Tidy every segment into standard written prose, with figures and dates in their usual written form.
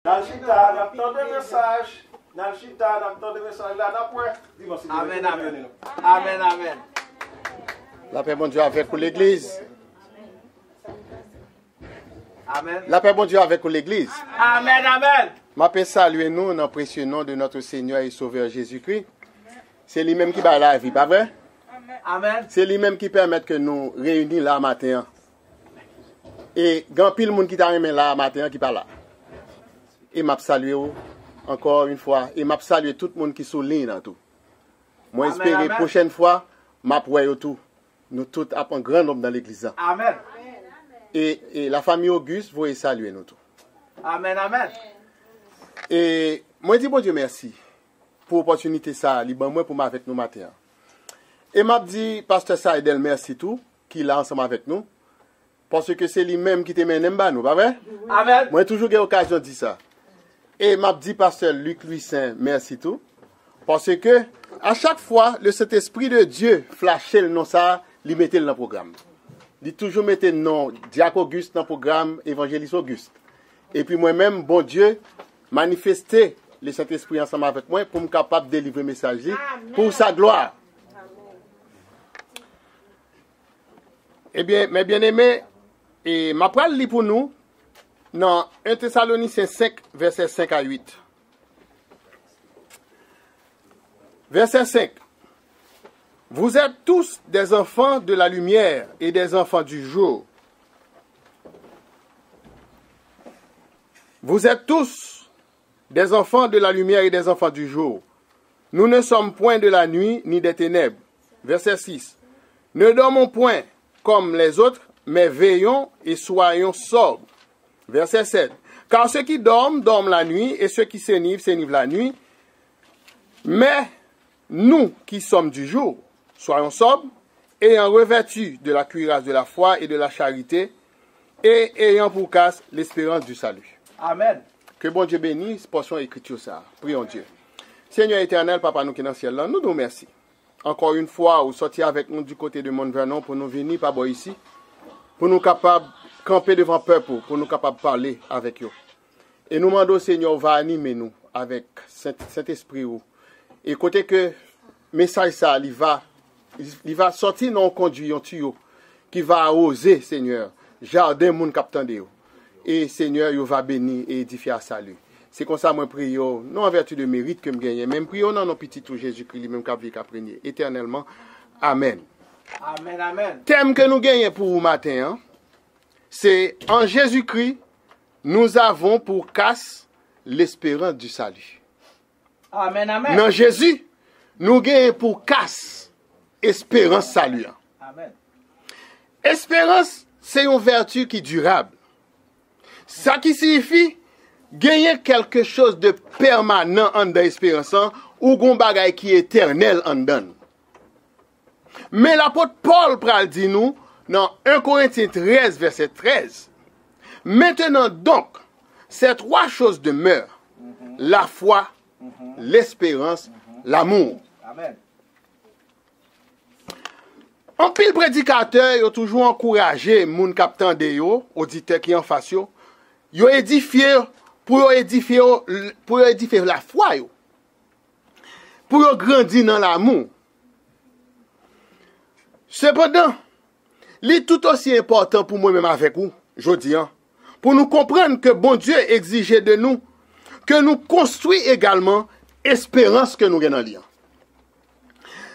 Nalchita, n'attend des messages. Nalchita, n'attend des messages. Là, d'après. Dis-moi si Amen, amen. Amen, amen. La paix, bon Dieu, avec l'église. Amen. La paix, bon Dieu, avec l'église. Amen, amen. Ma paix, saluez nous dans le précieux nom de notre Seigneur et Sauveur Jésus-Christ. C'est lui-même qui bat la vie, pas vrai? Amen. C'est lui-même qui permet que nous réunissions là matin. Et grand pile monde qui t'a remis là matin qui pas là. Et m'a salué encore une fois et m'a salué tout le monde qui sous ligne dans tout. Moi espérer la prochaine fois m'a pour tout. Nous tous avons un grand nombre dans l'église. Amen. Et la famille Auguste vous saluer nous tous. Amen, amen. Et moi dis bon Dieu merci pour l'opportunité ça, libre moi pour m'avec nous matin. Et m'a dit pasteur Saïdel merci tout qui là ensemble avec nous. Parce que c'est lui-même qui te mène en nous, pas vrai? Amen. Moi, toujours eu l'occasion de dire ça. Et m'a dit pasteur Luc Louis Saint, merci tout. Parce que, à chaque fois, le Saint-Esprit de Dieu flashait le nom ça, il mettait dans le programme. Il toujours mettait le nom Diacre Auguste dans le programme Évangéliste Auguste. Et puis moi-même, bon Dieu, manifestait le Saint-Esprit ensemble avec moi pour me capable de délivrer le message pour sa gloire. Eh bien, mes bien-aimés, et ma pral li pour nous dans 1 Thessaloniciens 5, verset 5 à 8. Verset 5. Vous êtes tous des enfants de la lumière et des enfants du jour. Vous êtes tous des enfants de la lumière et des enfants du jour. Nous ne sommes point de la nuit ni des ténèbres. Verset 6. Ne dormons point comme les autres, mais veillons et soyons sobres. Verset 7. Car ceux qui dorment, dorment la nuit, et ceux qui s'énivrent, s'énivrent la nuit. Mais nous qui sommes du jour, soyons sobres, ayant revêtu de la cuirasse de la foi et de la charité, et ayant pour casse l'espérance du salut. Amen. Que bon Dieu bénisse, portion écriture ça. Prions Dieu. Seigneur éternel, Papa nous qui est dans le ciel, là, nous nous remercions. Encore une fois, vous sortir avec nous du côté de Mont-Vernon pour nous venir par ici, pour nous capables de camper devant le peuple, pour nous capables de parler avec eux. Et nous demandons, Seigneur, va animer nous avec Saint-Esprit. Et côté que message ça, il va sortir dans un conduit, un tuyau, qui va arroser, Seigneur, jardin moun captain de. Et Seigneur, il va bénir et édifier à salut. C'est comme ça, moi, prie, non en vertu de mérite que je gagne, même prie, non, non, petit tout Jésus-Christ, lui-même qui a prégné éternellement. Amen. Amen, amen. Thème que nous gagnons pour vous matin, hein, c'est en Jésus-Christ, nous avons pour casse l'espérance du salut. Amen, amen. Dans Jésus, nous gagnons pour casse espérance salut. Amen. Espérance, c'est une vertu qui est durable. Ça qui signifie gagner quelque chose de permanent en dans l'espérance ou gon bagay qui est éternel en dedans. Mais l'apôtre Paul pral dit nous dans 1 Corinthiens 13 verset 13. Maintenant donc, ces trois choses demeurent: la foi, l'espérance, l'amour. Amen. En pile prédicateur, yo toujours encouragé moun captant de yo, auditeur qui en face yo édifié pour édifier la foi yo. Pour grandir dans l'amour. Cependant, il tout aussi important pour moi-même avec vous, je dis, pour nous comprendre que bon Dieu exigeait de nous que nous construisons également espérance que nous gagnons.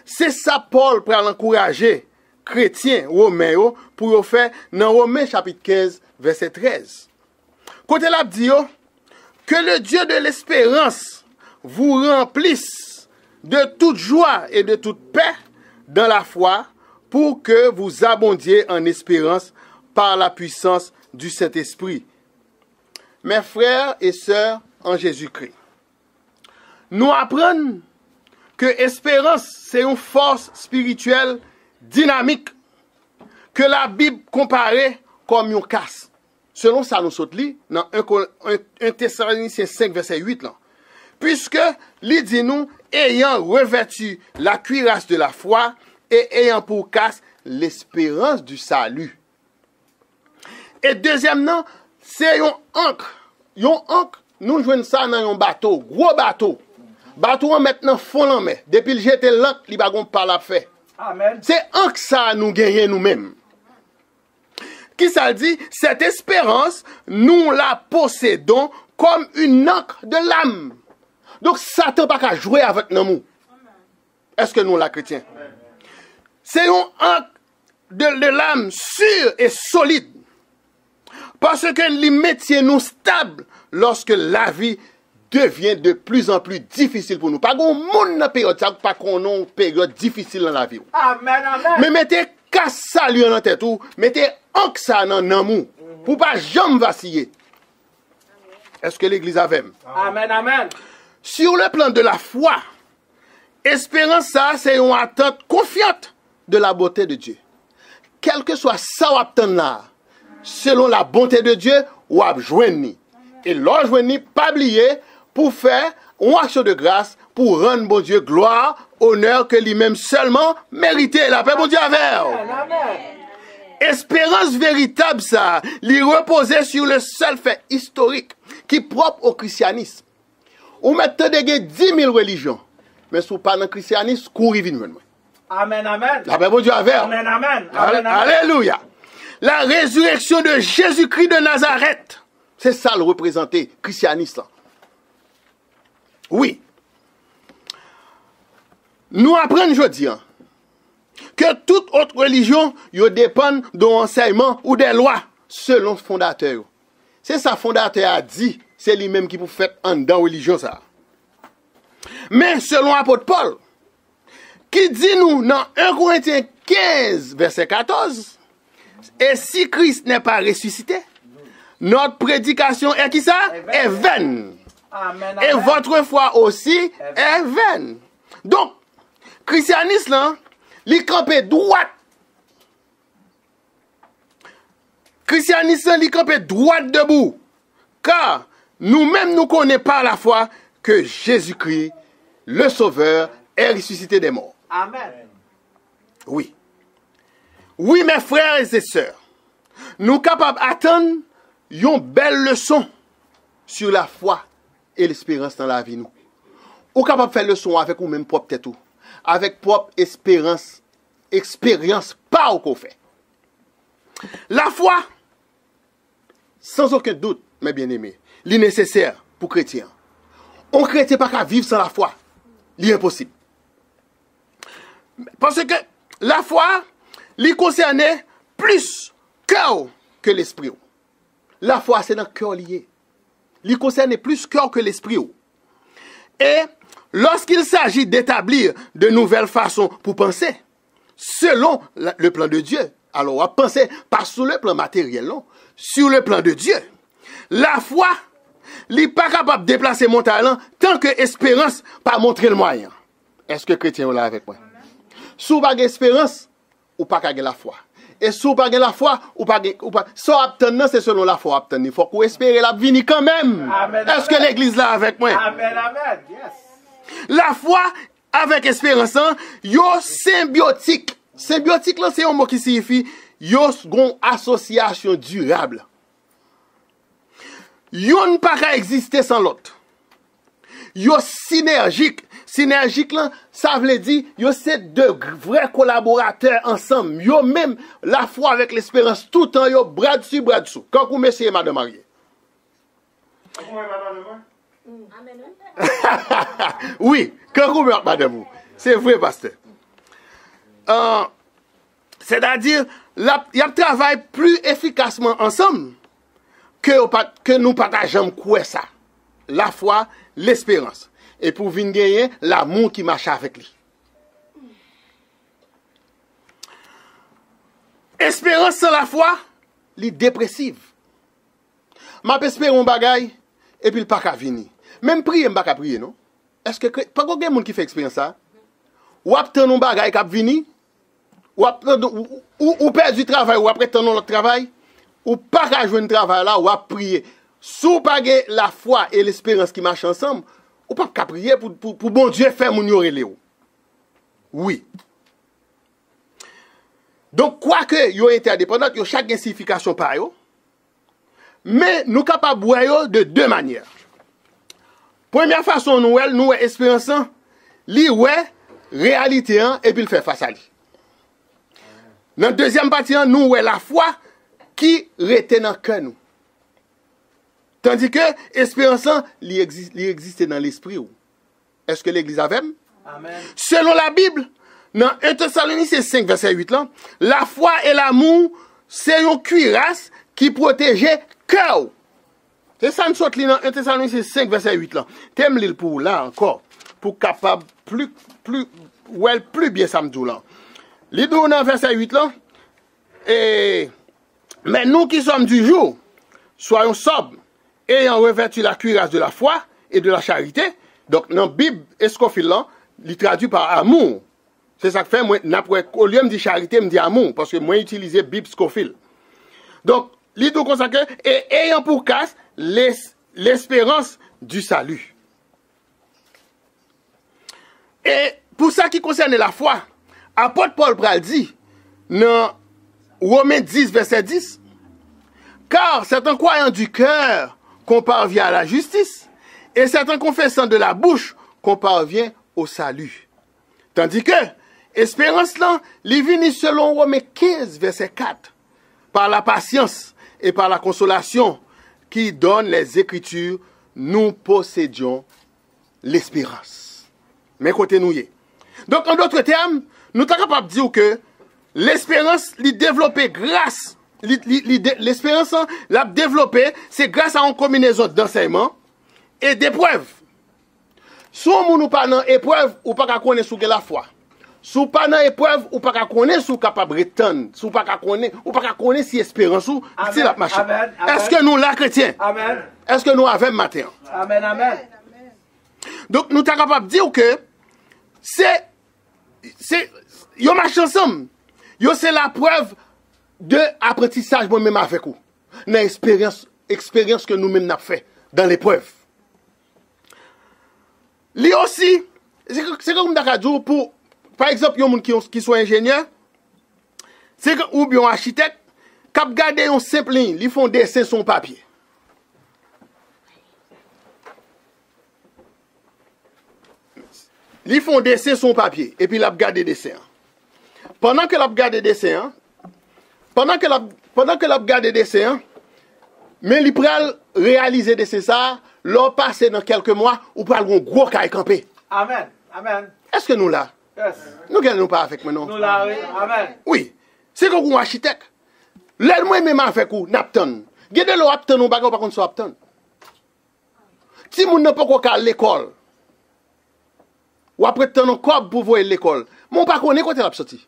C'est ça Paul pour encourager chrétiens romains pour faire dans Romains chapitre 15 verset 13. Côté là dit que le Dieu de l'espérance vous remplisse de toute joie et de toute paix dans la foi, pour que vous abondiez en espérance par la puissance du Saint-Esprit. Mes frères et sœurs en Jésus-Christ, nous apprenons que l'espérance, c'est une force spirituelle dynamique que la Bible comparait comme une casse. Selon ça, nous saute dans 1 Thessaloniciens 5, verset 8. Là. Puisque, il dit nous, ayant revêtu la cuirasse de la foi et ayant pour casse l'espérance du salut. Et deuxièmement, c'est un ancre nous jouons ça dans un bateau, gros bateau. Bateau maintenant fond en mer. Depuis le jeté l'encre, il va pas la faire. Amen. C'est en que ça nous gagnons nous-mêmes. Qui ça dit? Cette espérance, nous la possédons comme une encre de l'âme. Donc Satan pas qu'à jouer avec nous. Est-ce que nous la chrétiens? C'est une encre de l'âme sûre et solide. Parce que les métiers nous stables lorsque la vie devient de plus en plus difficile pour nous. Pas qu'on monde dans période ça, pas qu'on a une période difficile dans la vie. Amen, amen. Mais mettez casse ça lui en tête ou mettez ancre ça dans l'amour pour pas jamais vaciller. Est-ce que l'église a même? Amen, amen. Sur le plan de la foi, espérance ça c'est une attente confiante de la beauté de Dieu. Quel que soit ça ou attend là, selon la bonté de Dieu ou à joindre. Et l'on joindre pas oublier pour faire une action de grâce pour rendre bon Dieu gloire, honneur que lui-même seulement méritait. La paix bon Dieu avec. Amen. Espérance véritable ça, lui reposer sur le seul fait historique qui est propre au christianisme. Ou maintenant de 10 000 religions, mais si vous pas dans le christianisme, courez vite. Amen, amen. La paix bon Dieu avec. Amen, amen. Amen, amen. Alléluia. La résurrection de Jésus-Christ de Nazareth. C'est ça le représenter christianisme. Oui. Nous apprenons aujourd'hui que toute autre religion dépend d'un enseignement ou des lois selon le fondateur. C'est ça le fondateur a dit, c'est lui-même qui peut faire en dans la religion ça. Mais selon l'apôtre Paul, qui dit nous dans 1 Corinthiens 15, verset 14, et si Christ n'est pas ressuscité, notre prédication est qui ça? Est vaine. Amen, Et amen. votre foi aussi est vaine. Donc, christianisme là, il campé droite. Christianisme il campé droite debout. Car nous-mêmes nous connaissons par la foi que Jésus-Christ, le Sauveur, est ressuscité des morts. Amen. Oui. Oui, mes frères et sœurs, nous sommes capables d'attendre une belle leçon sur la foi et l'espérance dans la vie. Nous sommes capables de faire leçon avec nous-mêmes propre tête, avec propre expérience pas au qu'on fait. La foi, sans aucun doute, mes bien-aimés, est nécessaire pour chrétiens. Un chrétien pas qu'à vivre sans la foi. C'est impossible. Parce que la foi, il concerne plus cœur que l'esprit. La foi, c'est dans le cœur lié. Il concerne plus cœur que l'esprit. Et lorsqu'il s'agit d'établir de nouvelles façons pour penser, selon le plan de Dieu, alors on va penser pas sur le plan matériel, non, sur le plan de Dieu. La foi, il n'est pas capable de déplacer mon talent tant que l'espérance pas montrer le moyen. Est-ce que chrétien est là avec moi? Si vous n'avez pas d'espérance, ou pas la foi. Et si vous n'avez pas la foi, ou pas ça obtenir, c'est selon la foi obtenir. Il faut qu'on espère la venir quand même. Est-ce que l'église là avec moi? Amen, amen. Yes. La foi avec espérance, yo symbiotique. Symbiotique là, c'est un mot qui signifie yo une association durable. Yo ne pas qu'à exister sans l'autre. Yo synergique. Synergique là, ça veut dire yo c'est deux vrais collaborateurs ensemble. Yo même la foi avec l'espérance tout le temps yo bras dessus bras dessous. Quand vous messieurs et madame mariée. Oui, quand vous madame. C'est vrai pasteur. C'est-à-dire il y a travail plus efficacement ensemble que nous partageons quoi ça. La foi, l'espérance. Et pour venir gagner l'amour qui marche avec lui. Espérance sans la foi, elle est dépressive. Ma espère un bagay et puis il pas qu'à venir. Même prier, m'pas qu'à prier, non? Est-ce que pas quelqu'un monde qui fait expérience ça? Ou attend un bagay qui venir? Ou perd du travail ou après attendre l'autre travail? Ou pas qu'à jouer un travail là ou à prier. Si vous pas la foi et l'espérance qui marchent ensemble, ou pas qu'à prier pour bon Dieu faire mon yorele. Oui. Donc, quoi que yo interdépendant, yo chaque signification par yo. Mais nous capables de boire de deux manières. Première façon, nous espérance, li ouais, réalité, et puis il fait face à lui. Dans la deuxième partie, nous ouais la foi qui retient dans le cœur nous. Tandis que espérance, il existe dans l'esprit. Est-ce que l'église a même? Amen. Selon la Bible, dans 1 Thessaloniciens 5, verset 8, là, la foi et l'amour, c'est une cuirasse qui protège le cœur. C'est ça nous sorte dans 1 Thessaloniciens 5, verset 8, là. T'aimes l'île pour là encore, pour capable plus bien ça me dit là. L'île dans verset 8, là, mais nous qui sommes du jour, soyons sobres, ayant revêtu la cuirasse de la foi et de la charité. Donc, dans la Bible, Escofil, là, il traduit par amour. C'est ça que fait, moi, au lieu de dire charité, je dis amour, parce que moi, j'utilise Bible Scofield. Donc, il dit comme ça que, et ayant pour casse l'espérance du salut. Et pour ça qui concerne la foi, apôtre Paul Pral dit, dans Romains 10, verset 10, car c'est en croyant du cœur qu'on parvient à la justice, et c'est en confessant de la bouche qu'on parvient au salut. Tandis que, espérance là, les vini selon Romains 15, verset 4, par la patience et par la consolation qui donne les Écritures, nous possédions l'espérance. Mais côté nous y est. Donc, en d'autres termes, nous sommes capables de dire que l'espérance, développée grâce, l'espérance, l'a développée, c'est grâce à une combinaison d'enseignement et d'épreuves. Si on n'a pas d'épreuve, ou pas connaître sous la foi. Si on pas dans épreuve, ou pas connaître sous capable de retendre, ou pas connaître si espérance ou si la machin. Est-ce que nous là chrétiens? Amen. Est-ce que nous avons matin? Amen, amen. Donc nous sommes capables de dire que c'est yo marche ensemble. Yo c'est la preuve de apprentissage moi-même avec vous. Dans expérience que nous-mêmes avons fait dans l'épreuve. Lui aussi, c'est comme d'accord pour par exemple, il y a des gens qui sont ingénieurs, ou bien architectes, qui regardent une simple ligne, ils font dessin sur papier. Ils font dessin sur papier, et puis ils regardent des dessins. Pendant que ils regardent des dessins, mais ils prennent réaliser des ça, leur passer dans quelques mois, ou prennent un gros caille campé. Amen, amen. Est-ce que nous là? Yes. Nous ne gagnons pas avec maintenant. Nous là, oui. Amen. Oui. C'est comme un architecte. L'aide moi même avec vous, n'apton. Gardez le apton ou bagarre par contre soit apton. Si moun n'a pas quoi à l'école. Ou après tant on corps pour voir l'école. Mon pas connaît côté la sorti.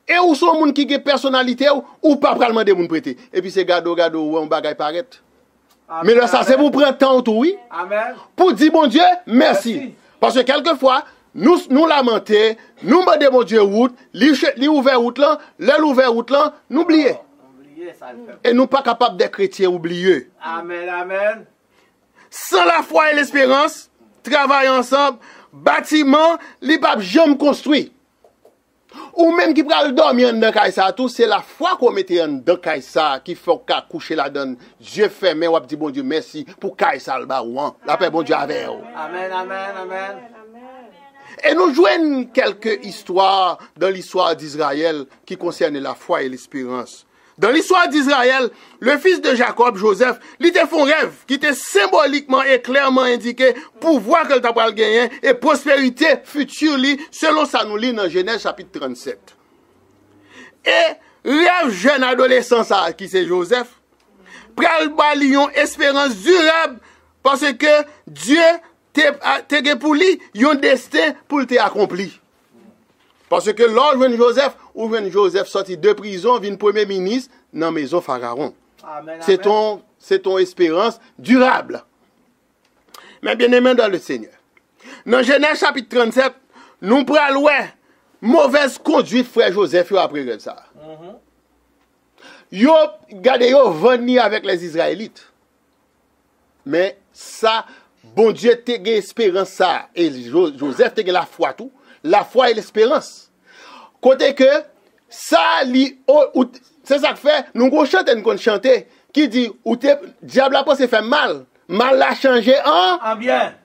Et ou sont moun qui a personnalité ou pas vraiment de moun prêter. Et puis c'est gado ou on bagaille paraît. Mais là ça c'est pour prendre temps tout oui. Amen. Pour dire bon Dieu, merci. Parce que quelquefois nous lamentons, nous demandons mon Dieu route, li ouvert route là, l'ouvert route là, nous oublions. Et nous pas capables d'être chrétiens oublieux. Amen, amen. Sans la foi et l'espérance, travailler ensemble, bâtiment, li pas jamais construit. Ou même qui pral dormir dans Kaïsa tout, c'est la foi qu'on mettait dans Kaïsa qui fait qu'à coucher la donne. Dieu fermé, ou dit bon Dieu merci pour Kaïsa le barouan. La paix bon Dieu avec vous. Amen, amen, amen. Et nous jouons quelques histoires dans l'histoire d'Israël qui concernent la foi et l'espérance. Dans l'histoire d'Israël, le fils de Jacob, Joseph, il te fait un rêve qui était symboliquement et clairement indiqué pour voir que le tabal gagné et prospérité future selon ça nous lit dans Genèse chapitre 37. Et rêve jeune adolescent ça qui c'est Joseph, pral balion espérance durable parce que Dieu te pour lui un destin pour te accompli. Parce que lorsque Joseph sorti de prison, vient premier ministre dans la maison Pharaon. C'est ton espérance durable. Mais bien aimé dans le Seigneur. Dans Genèse chapitre 37, nous prenons mauvaise conduite frère Joseph après ça. Yo gardé yo venu avec les Israélites. Mais ça bon Dieu te gen espérance ça et Joseph te gen la foi tout, la foi et l'espérance. Côté que ça c'est ça que fait nous go chanter qui dit ou te diable a pensé faire mal mal l'a changé en En bien.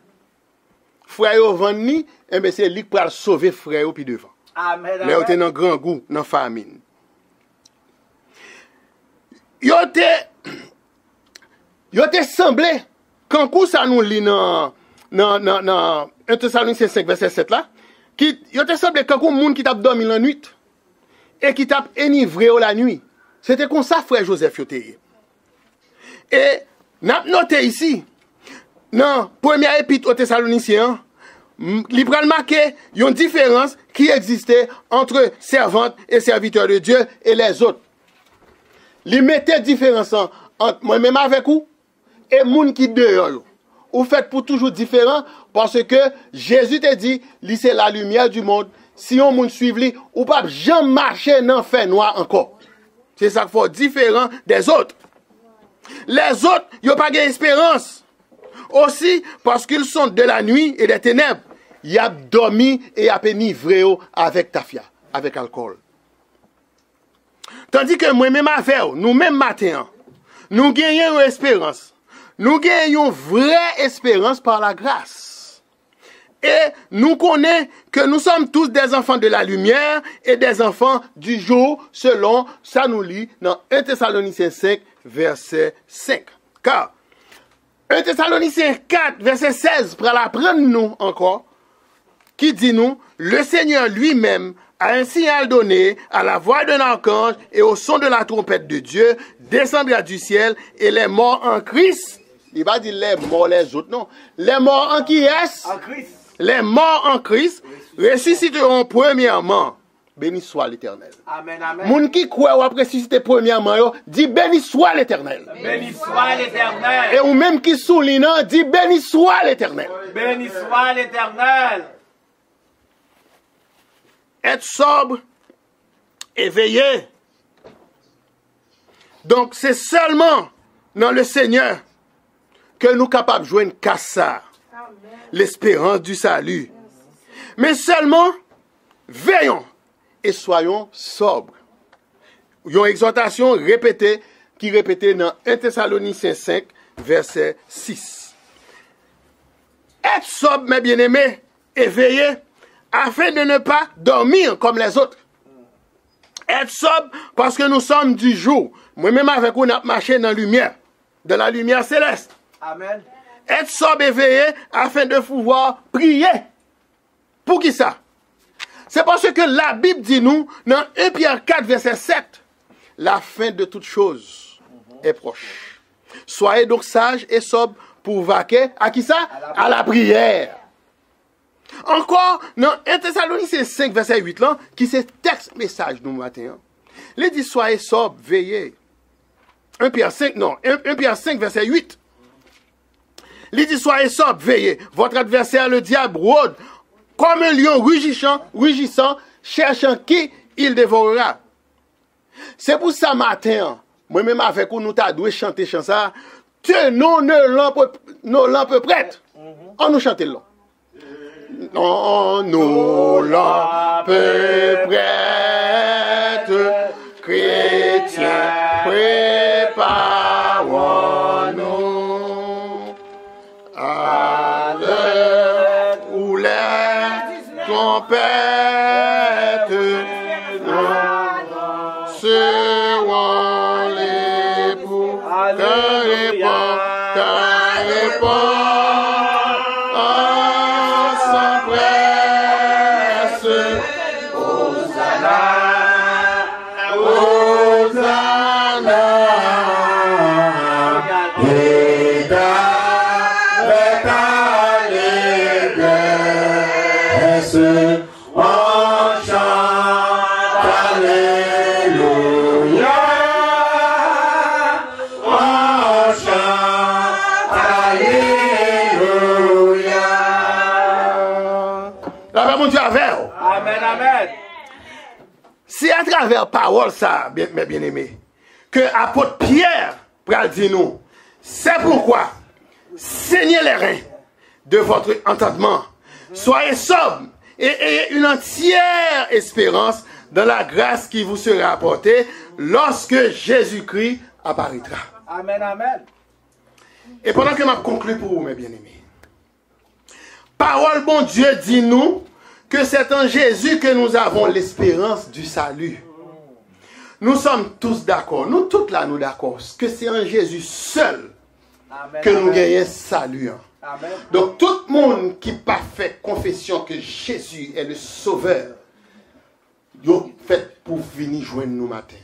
frère yo vend ni, et bien c'est lui qui va sauver frère yo puis devant. Amen. Mais yo te Amen. dans grand goût, dans famine. Yo te semblé, quand coup ça nous lit dans 1 Thessaloniciens 5 verset 7 là, yo te semblé quand coup moun qui t'a dormi la nuit et qui t'a enivré la nuit. C'était comme ça frère Joseph yo te. Et n'a noté ici dans premier épître aux Thessaloniciens, il pral marquer une différence qui existait entre servantes et serviteurs de Dieu et les autres. Il mettait différence entre moi-même avec vous et moun qui dehors. Ou faites pour toujours différent parce que Jésus te dit, lui c'est la lumière du monde. Si on moun suive lui, ou pas jamais marcher dans fait noir encore. C'est ça qu'il faut différent des autres. Les autres, ils n'ont pas d'espérance. Aussi parce qu'ils sont de la nuit et des ténèbres. Ils ont dormi et ils ont enivré avec tafia, avec alcool. Tandis que moi-même avec nous-mêmes matin, nous gagnons une espérance. Nous gagnons une vraie espérance par la grâce. Et nous connaissons que nous sommes tous des enfants de la lumière et des enfants du jour, selon ça nous lit dans 1 Thessaloniciens 5, verset 5. Car 1 Thessaloniciens 4, verset 16, pour l'apprendre nous encore, qui dit nous, le Seigneur lui-même a un signal donné à la voix d'un archange et au son de la trompette de Dieu, descendra du ciel et les morts en Christ. Il va dire les morts les autres, non. Les morts en qui est? En Christ. Les morts en Christ ressusciteront premièrement. Béni soit l'Éternel. Amen. Amen. Moun qui croit ou après ressusciter premièrement, yo, dit béni soit l'Éternel. Béni soit l'Éternel. Et ou même qui souligne, dit béni soit l'Éternel. Béni soit l'Éternel. Être sobre, éveillé. Donc c'est seulement dans le Seigneur que nous sommes capables de jouer une cassa, l'espérance du salut. Mais seulement, veillons et soyons sobres. Il y a une exhortation répétée, qui répétée dans 1 Thessaloniciens 5, verset 6. Être sobre, mes bien-aimés, éveillés, afin de ne pas dormir comme les autres. Être sobre parce que nous sommes du jour. Moi-même avec vous, on a marché dans la lumière, de la lumière céleste. Amen. Être sobre éveillé afin de pouvoir prier. Pour qui ça? C'est parce que la Bible dit nous, dans 1 Pierre 4, verset 7, la fin de toute chose est proche. Soyez donc sages et sobres pour vaquer à qui ça? À la prière. Encore, dans 1 Thessaloniciens 5, verset 8, là, qui c'est texte message nous matin. Il dit soyez sobres, veillez. 1 Pierre 5, non, 1 Pierre 5, verset 8. Il dit soyez sobres, veillez. Votre adversaire, le diable, rôde comme un lion rugissant, cherchant qui il dévorera. C'est pour ça matin, moi-même avec vous, nous t'avons chanté ça. Tenons nos lampes prêtes. On nous chante là. Non, nos lampes prêtes, chrétiens, préparons-nous à l'heure où les trompettes seront l'époux. Qu'un répond. Amen, amen. C'est à travers parole ça, mes bien-aimés, que apôtre Pierre pral dire nous. C'est pourquoi, saignez les reins de votre entendement. Soyez sobres et ayez une entière espérance dans la grâce qui vous sera apportée lorsque Jésus-Christ apparaîtra. Amen, amen. Et pendant que je conclue pour vous, mes bien-aimés, parole bon Dieu dit nous que c'est en Jésus que nous avons l'espérance du salut. Nous sommes tous d'accord, nous tous là, nous d'accord, que c'est en Jésus seul que nous gagnons salut. Amen. Donc tout le monde qui n'a pas fait confession que Jésus est le sauveur, il fait pour venir joindre nous matin.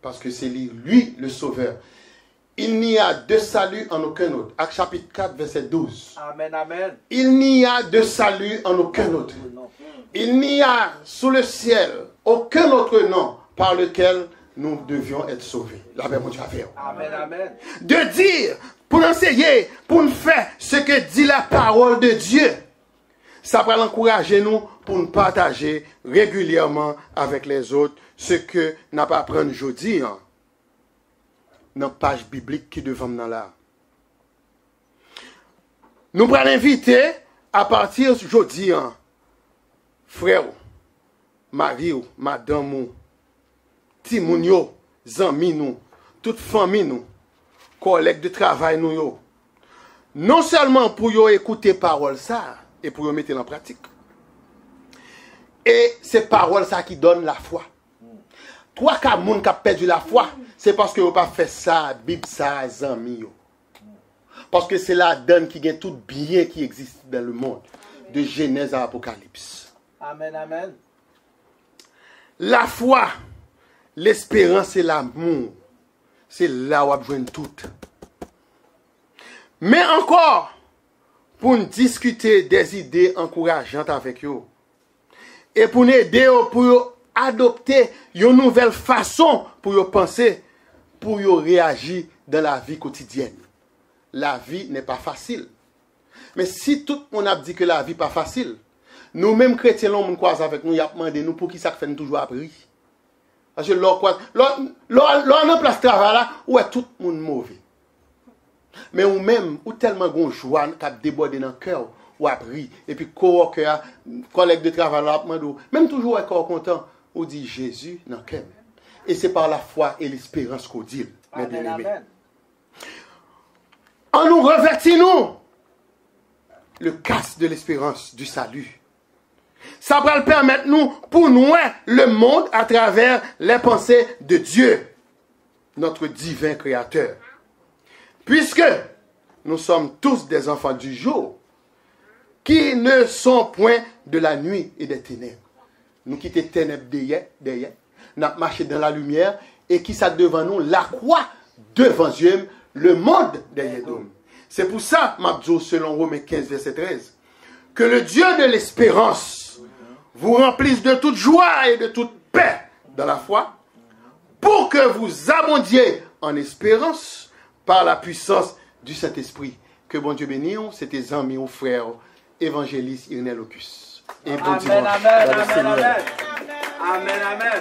Parce que c'est lui le sauveur. Il n'y a de salut en aucun autre. Actes chapitre 4, verset 12. Amen, amen. Il n'y a de salut en aucun autre. Il n'y a sous le ciel aucun autre nom par lequel nous devions être sauvés. La paix, mon Dieu, Amen, amen. de dire, pour enseigner, pour nous faire ce que dit la parole de Dieu. Ça va l'encourager nous pour nous partager régulièrement avec les autres ce que n'a pas appris aujourd'hui dans la page biblique qui devant nous là. Nous allons l'inviter à partir d'aujourd'hui, frère, mari, madame, timoun yo, zami nous, toute famille nous, collègues de travail nous yo. Non seulement pour yo écouter parole ça et pour yo mettre en pratique. Et c'est parole ça qui donne la foi. Toi qui as perdu la foi, c'est parce que vous pas fait ça, Bible ça, zami yo. Parce que c'est la donne qui gagne tout bien qui existe dans le monde, de Genèse à Apocalypse. Amen, amen. La foi, l'espérance et l'amour, c'est là où on besoin de tout. Mais encore, pour nous discuter des idées encourageantes avec eux, et pour nous aider pour adopter une nouvelle façon pour penser, pour réagir dans la vie quotidienne. La vie n'est pas facile. Mais si tout le monde a dit que la vie n'est pas facile, nous-mêmes chrétiens, nous croisons avec nous, nous avons demandé nous pour qui ça fait nous toujours appris. Parce que l'on en place de travail là, où est tout le monde mauvais. Mais ou même, ou tellement de joie qui a débordé dans le cœur, ou appris, et puis coworker, collègue de travail là, même toujours un corps content, on dit Jésus dans le cœur. Et c'est par la foi et l'espérance qu'on dit. Amen, amen. En nous revêtissons le casque de l'espérance du salut. Ça va le permettre nous pour nous le monde à travers les pensées de Dieu, notre divin créateur. Puisque nous sommes tous des enfants du jour, qui ne sont point de la nuit et des ténèbres. Nous quittons les ténèbres derrière, nous marchons dans la lumière, et qui ça devant nous, la croix devant Dieu, le monde derrière nous. C'est pour ça, Mabzo, selon Romains 15, verset 13, que le Dieu de l'espérance vous remplisse de toute joie et de toute paix dans la foi, pour que vous abondiez en espérance par la puissance du Saint-Esprit. Que bon Dieu bénisse, c'était amis ou frères, évangéliste Irnel Locus. Et bon dimanche. Amen, amen, amen. Amen, amen.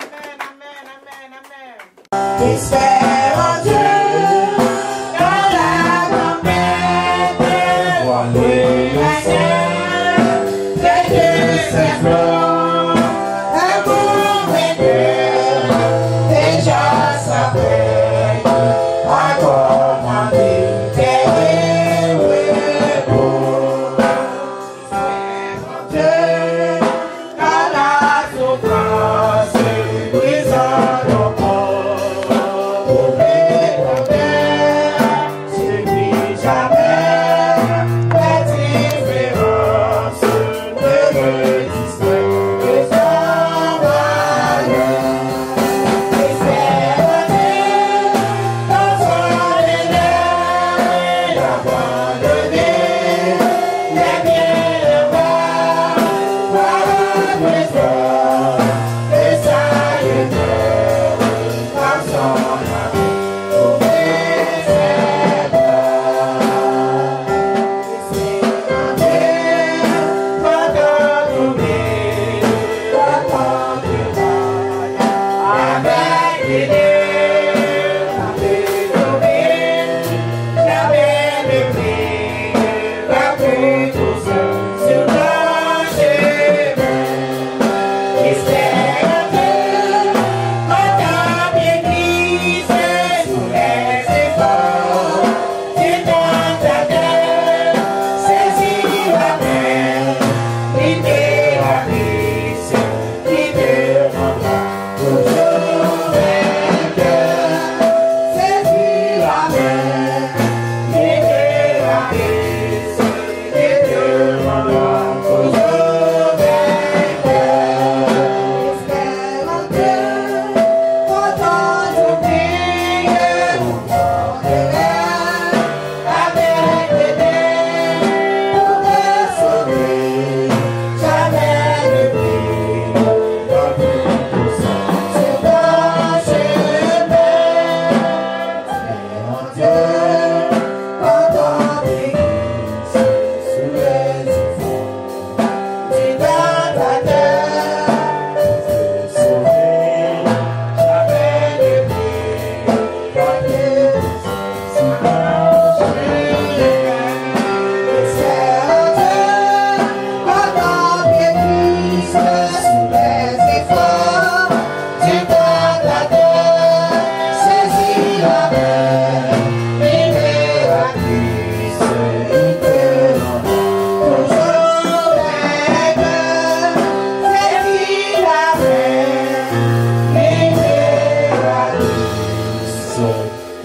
Espère en Dieu, dans la tempête, voilée le ciel, que ses flots, un cours déjà s'appelle, à commander tes repos. Espère en Dieu, dans la souffrance, brisant nos corps.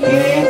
King